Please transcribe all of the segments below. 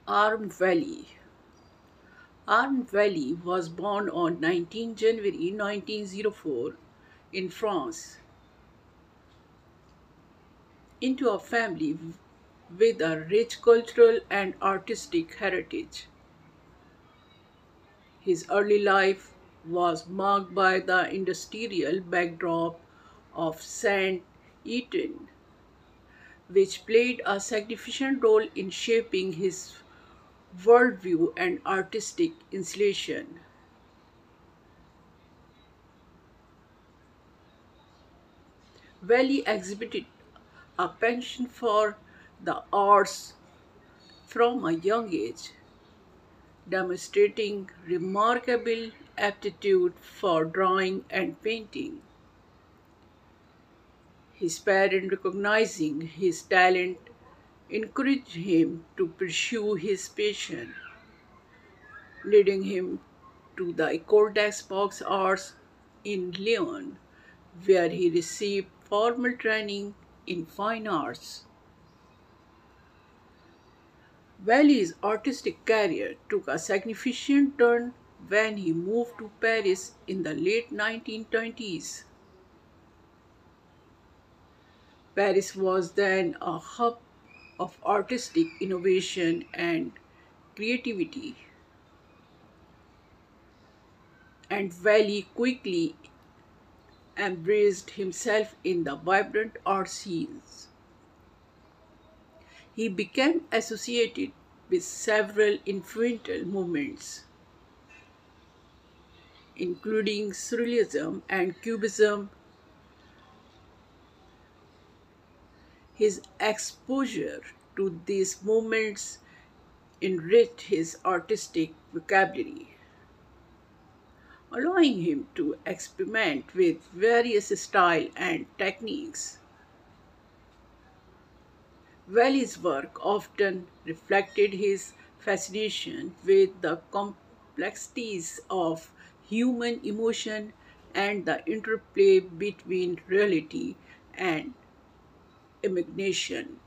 Arm Valley. Arm Valley was born on 19 January 1904 in France into a family with a rich cultural and artistic heritage. His early life was marked by the industrial backdrop of Saint Etienne, which played a significant role in shaping his worldview and artistic installation. Valley exhibited a penchant for the arts from a young age, demonstrating remarkable aptitude for drawing and painting. His parents, recognizing his talent, encouraged him to pursue his passion, leading him to the École des Beaux-Arts in Lyon, where he received formal training in fine arts. Valley's artistic career took a significant turn when he moved to Paris in the late 1920s. Paris was then a hub of artistic innovation and creativity, and Valley quickly embraced himself in the vibrant art scenes. He became associated with several influential movements, including Surrealism and Cubism. His exposure to these movements enriched his artistic vocabulary, allowing him to experiment with various styles and techniques. Valley's work often reflected his fascination with the complexities of human emotion and the interplay between reality and imagination.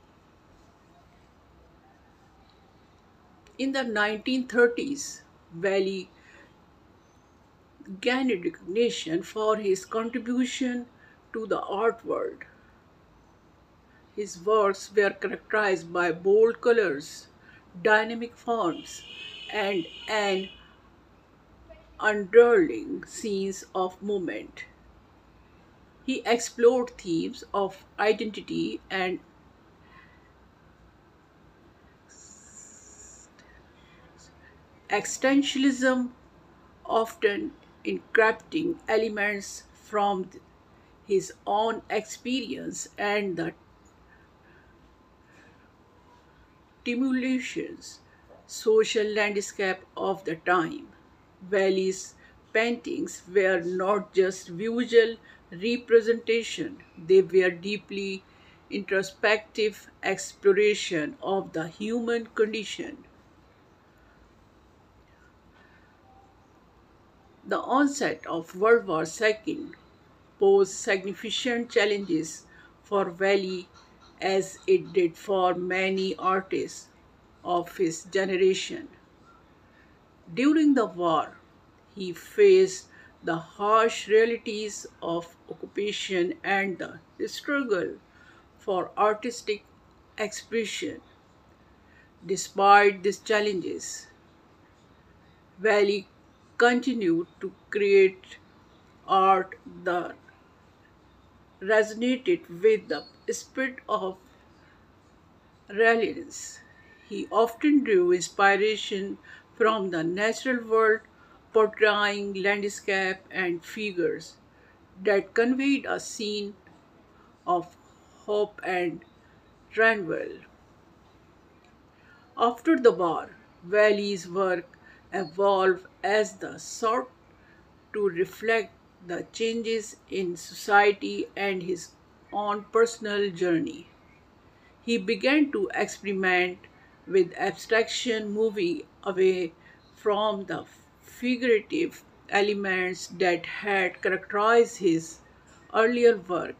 In the 1930s, Valley gained recognition for his contribution to the art world. His works were characterized by bold colors, dynamic forms, and an unrolling scenes of movement. He explored themes of identity and existentialism, often incorporating elements from his own experience and the tumultuous social landscape of the time. Valley's paintings were not just visual representation, they were deeply introspective exploration of the human condition. The onset of World War II posed significant challenges for Valley as it did for many artists of his generation. During the war, he faced the harsh realities of occupation and the struggle for artistic expression. Despite these challenges, Valley continued to create art that resonated with the spirit of resilience. He often drew inspiration from the natural world, portraying landscape and figures that conveyed a scene of hope and renewal. After the war, Valley's work evolved as the sought to reflect the changes in society and his own personal journey. He began to experiment with abstraction, moving away from the figurative elements that had characterized his earlier work.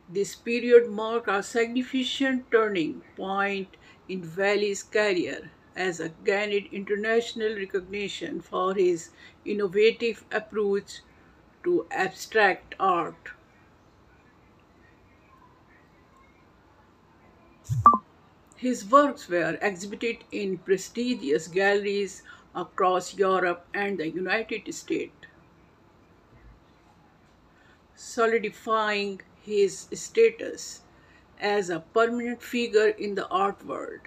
This period marked a significant turning point in Valley's career as a gained international recognition for his innovative approach to abstract art. His works were exhibited in prestigious galleries across Europe and the United States, solidifying his status as a permanent figure in the art world.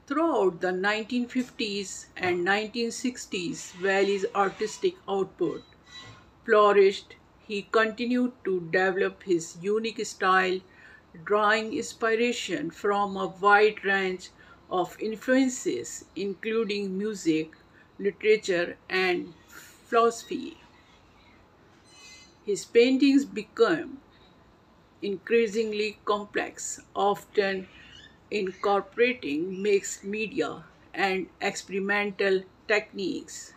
Throughout the 1950s and 1960s, Valley's artistic output flourished. He continued to develop his unique style, drawing inspiration from a wide range of influences, including music, literature, and philosophy. His paintings became increasingly complex, often incorporating mixed media and experimental techniques.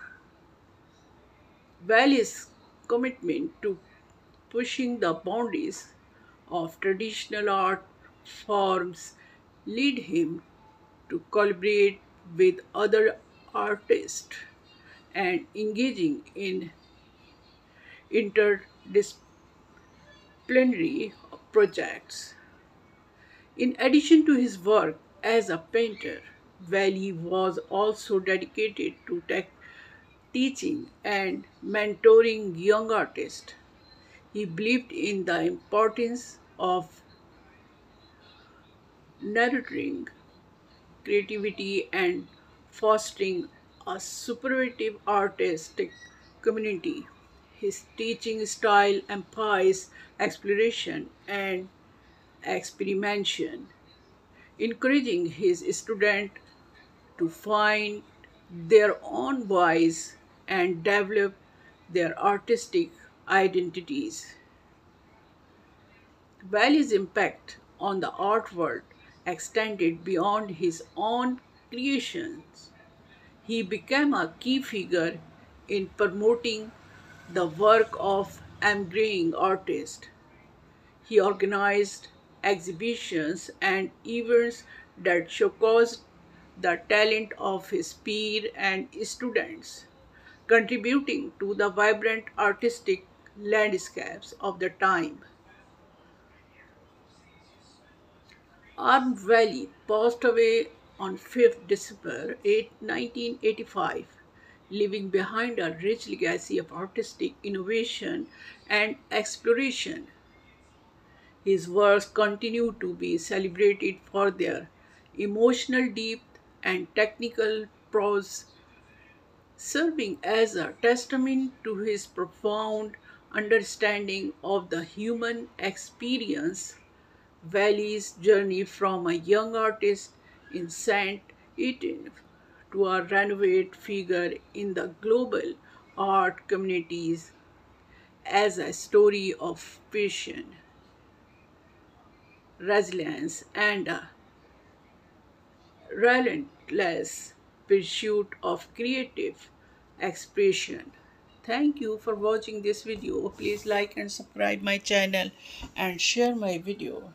Valley's commitment to pushing the boundaries of traditional art forms lead him to collaborate with other artists and engaging in interdisciplinary projects. In addition to his work as a painter, Valley was also dedicated to teaching and mentoring young artists. He believed in the importance of nurturing creativity and fostering a superlative artistic community. His teaching style emphasized exploration and experimentation, encouraging his students to find their own voice and develop their artistic identities. Valley's impact on the art world extended beyond his own creations. He became a key figure in promoting the work of emerging artists. He organized exhibitions and events that showcased the talent of his peers and students, contributing to the vibrant artistic landscapes of the time. Arm Valley passed away on 5th December 1985, leaving behind a rich legacy of artistic innovation and exploration. His works continue to be celebrated for their emotional depth and technical prose, serving as a testament to his profound understanding of the human experience. Valley's journey from a young artist in Saint Etienne to a renovate figure in the global art communities as a story of passion, resilience, and a relentless pursuit of creative expression. Thank you for watching this video. Please like and subscribe my channel and share my video.